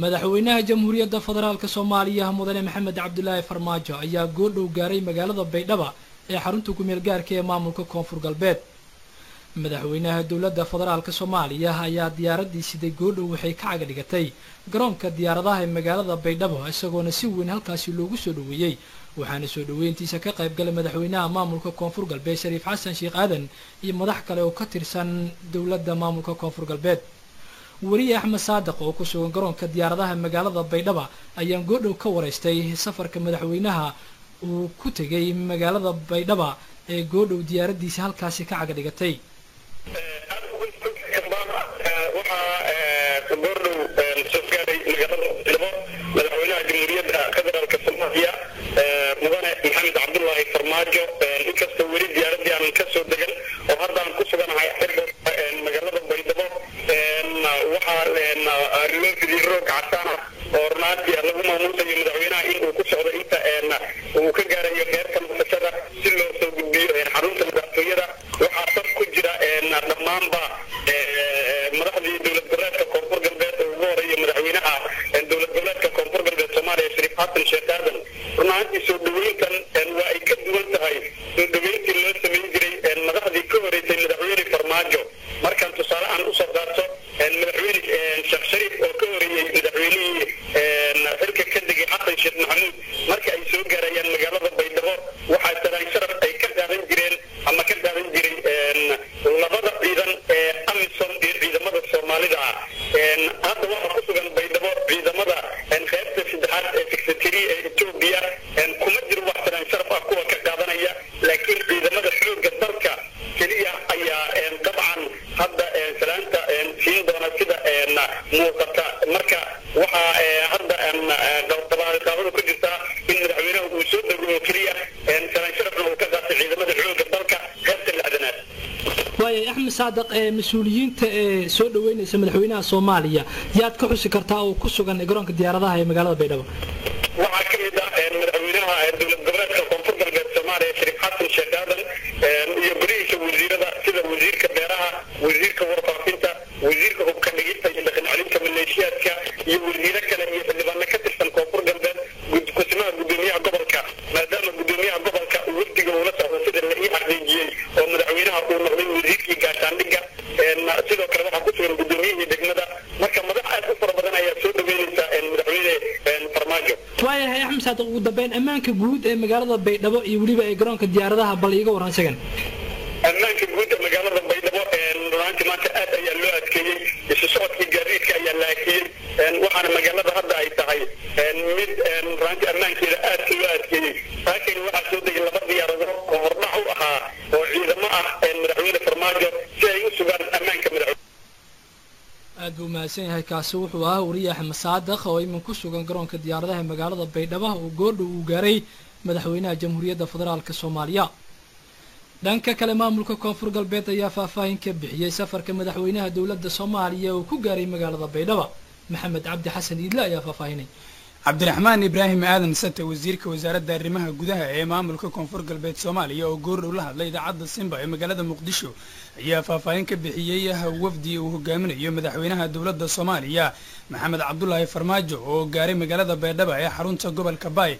madaxweynaha jamhuuriyadda federaalka Soomaaliya mudane Maxamed Cabdullaahi Farmaajo ayaa goordhow gaaray magaalada Baydhabo ee xarunta ku-meel gaarka ee maamulka Koonfur Galbeed. madaxweynaha dowladda federaalka Soomaaliya ayaa diyaaradiisii goordhow waxay ka caga dhigatay garoonka diyaaradaha ee magaalada Baydhabo isagoona si weyn halkaasi loogu soo dhaweeyay waxaana soo dhaweyntiisa ka qayb galay madaxweynaha maamulka Koonfur Galbeed Shariif Xasan Sheekh Aadan iyo madax kale oo ka tirsan dowladda maamulka Koonfur Galbeed. wariye Axmed Saadiq oo ku sugan garoonka diyaaradaha magaalada Baydhabo ayaa goordhow ka wareystay safarka madaxweynaha uu ku tagay magaalada Baydhabo ee goordhow diyaaradiisa halkaasi ka caga dhigatay. madaxweynaha jamhuuriyadda federaalka Soomaaliya mudane Maxamed Cabdullaahi Farmaajo inkastoo weli diyaaradii aan ka soo degan oo hadda aan ku suganahay magaalada Baydhabo waxaa loo fidiyay roog casaan oo runaatii lagu maamuusayo madaxweynaha in uu ku socdo inta uu ka gaarayo heerka nasashada si loo soo gudbiyo xarunta madaxtooyada waxaa saf ku jira dhammaanba madaxdii dowlad goboleedka Koonfur Galbeed oo ugu horeeyay madaxweynaha dowlad goboleedka Koonfur Galbeed Soomaaliya Shariif Xasan Sheekh Aadan runaatii soo dhaweyntan waa ay ka duwan tahay soo dhaweyntii loo sameyn jiray madaxdii ka horeysay madaxweyne Farmaajo markaan tusaale aan usoo qaato madaxweyne Sheekh Shariif oo ka horeeyay madaxweynihii xilka ka degay Xasan Sheekh Maxamuud marka ay soo gaarayaan magaalada Baydhabo waxaa saraakiil sharaf ay ka qaadan jireen ama ka qaadan jiray labada ciidan ee AMISOM iyo ciidamada Soomaalida hadda waxaa ku sugan Baydhabo ciidamada qaybta saddexaad ee secretary ee Ethiopia kuma jiro wax saraakiil sharaf ah kuwa ka qaadanaya laakiin ciidamada xoogga dalka kaliya ayaa dabcan hadda salaanta siin doona sida muuqata marka waxaa hadda qaabada ku jirta in madaxweynaha uu soo dhaweeyo kaliya saraakiil sharafna uu ka qaatay ciidamada xoogga dalka qaybta lixdanaad. waaye Axmed Saadiq mas'uuliyiinta ee soo dhaweynaysa madaxweynaha Soomaaliya yaad ka xusi kartaa oo ku sugan garoonka diyaaradaha ee magaalada Baydhabo. waxaa ka mid ah madaxweynaha dowlad goboleedka Koonfur Galbeed Soomaaliya Shariif Xasan Sheekh Aadan iyo gurihiisa wasiirada sida wasiirka beeraha wasiirka warfaafinta wasiirka hubka dhigista iyo dhaqan celinta maleeshiyaadka iyo wasiiro kale iyo xildhibaano ka tirsan Koonfur Galbeed ku-simaha gudoomiyaha gobolka maadaama gudoomiyaha gobolka wafdiga uu la socdo sida la ii xaqiijiyey oo madaxweynaha uu noqday wasiirkii gaashaandhigga sidoo kale waxaa ku sugan gudoomiyihii degmada marka madax aad u fara badan ayaa soo dhaweynaysa madaxweyne Farmaajo. waayahay Axmed Saadiq ugu dambeyn ammaanka guud ee magaalada Baydhabo iyo weliba ee garoonka diyaaradaha bal iiga waran isagan. ammaanka guud ee magaalada Baydhabo runtii maanta aad ayaa loo adkeeyey isu socodkii gaadiidka ayaa la adkeeyey waxaana magaalada hadda ay tahay mid runtii ammaankeeda aad loo adkeeyey laakiin waxaa soo degay laba diyaaradood oo hordhac u ahaa oo ciidamo ah madaxweyne Farmaajo si ay u sugaan ammaanka madaxweyne. aad buu mahadsan yahay kaasi wuxuu ahaa wariye Axmed Saadiq oo iman ku sugan garoonka diyaaradaha ee magaalada Baydhabo oo goordhow uu gaaray madaxweynaha jamhuuriyadda federaalka Soomaaliya. dhanka kale maamulka Koonfur Galbeed ayaa faahfaahin ka bixiyay safarka madaxweynaha dowladda Soomaaliya oo ku gaaray magaalada Baydhabo. maxamed cabdi xasan iidle ayaa faahfaahinay. cabdiraxmaan ibraahim aadan sate wasiirka wasaaradda arrimaha gudaha ee maamulka Koonfur Galbeed Soomaaliya oo goordhow la hadlay idaacadda Simba ee magaalada Muqdisho ayaa faahfaahin ka bixiyay wafdi uu hogaaminayo madaxweynaha dowladda Soomaaliya Maxamed Cabdullaahi Farmaajo oo gaaray magaalada Baydhabo ee xarunta gobolka Baay.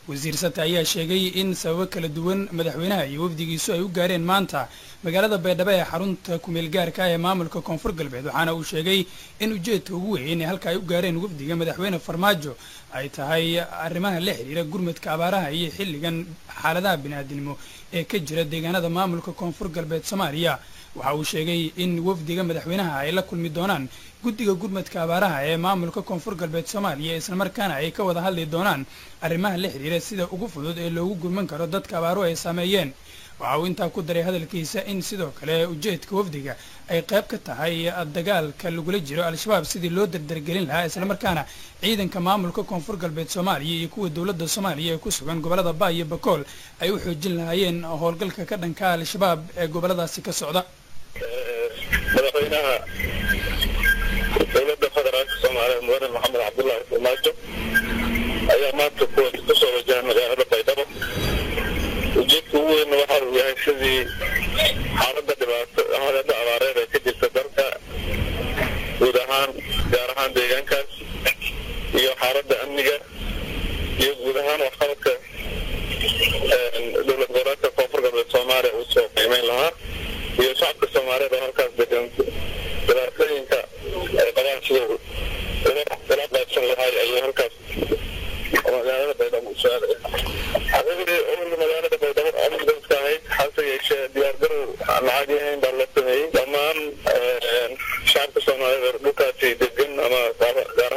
wasiir sate ayaa sheegay in sababo kala duwan madaxweynaha iyo wafdigiisu ay u gaareen maanta magaalada Baydhabo ee xarunta ku-meel gaarka ee maamulka Koonfur Galbeed waxaana uu sheegay in ujeedka ugu weyn ee halka ay u gaareen wafdiga madaxweyne Farmaajo ay tahay arrimaha la xiriira gurmadka abaaraha iyo xilligan xaaladaha bini'aadanimo ee ka jira deegaanada maamulka Koonfur Galbeed Soomaaliya. waxa uu sheegay in wafdiga madaxweynaha ay la kulmi doonaan guddiga gurmadka abaaraha ee maamulka Koonfur Galbeed Soomaaliya isla markaana ay ka wada hadli doonaan arrimaha la xiriira sida ugu fudud ee loogu gurman karo dadka abaaruhu ay saameeyeen. waxa uu intaa ku daray hadalkiisa in sidoo kale ujeedka wafdiga ay qayb ka tahay dagaalka lagula jiro al-shabaab sidii loo dardargelin lahaa isla markaana ciidanka maamulka Koonfur Galbeed Soomaaliya iyo kuwa dowladda Soomaaliya ee ku sugan gobolada Baay iyo Bakool ay u xoojin lahaayeen howlgalka ka dhanka al-shabaab ee goboladaasi ka socda. madaxweynaha dowladda federaalka Soomaaliya mudane Maxamed Cabdullaahi Farmaajo ayaa maanta ku soo wajahay magaalada Baydhabo. ujeedka ugu weyn waxa uu yahay sidii xaaladda dhibaato abaareed ee ka jirta dalka guud ahaan gaar ahaan deegaankaas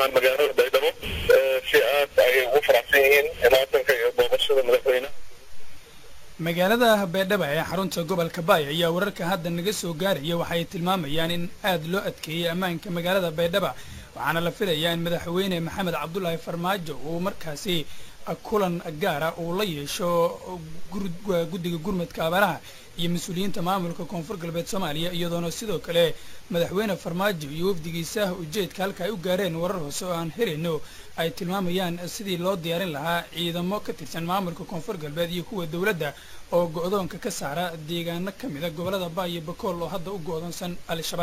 ahaan magaalada baydhabo si aad ay ugu faraxsan yihiin imaatanka iyo booqashada madaxweynaha magaalada baydhabo ee xarunta gobolka baay ayaa wararka hadda naga soo gaaraya waxay tilmaamayaan in aad loo adkeeyey ammaanka magaalada baydhabo waxaana la filayaa in madaxweyne maxamed cabdullaahi farmaajo uu markaasi kulan gaara uu la yeesho guddiga gurmadka abaaraha iyo mas-uuliyiinta maamulka koonfur galbeed soomaaliya iyadoona sidoo kale madaxweyne farmaajo iyo wafdigiisa ujeedka halka ay u gaareen warar hoose oo aan helayno ay tilmaamayaan sidii loo diyaarin lahaa ciidamo ka tirsan maamulka koonfur galbeed iyo kuwa dowladda oo go'doonka ka saara deegaano ka mida gobollada baay iyo bakool oo hadda u go'doonsan al-shabaab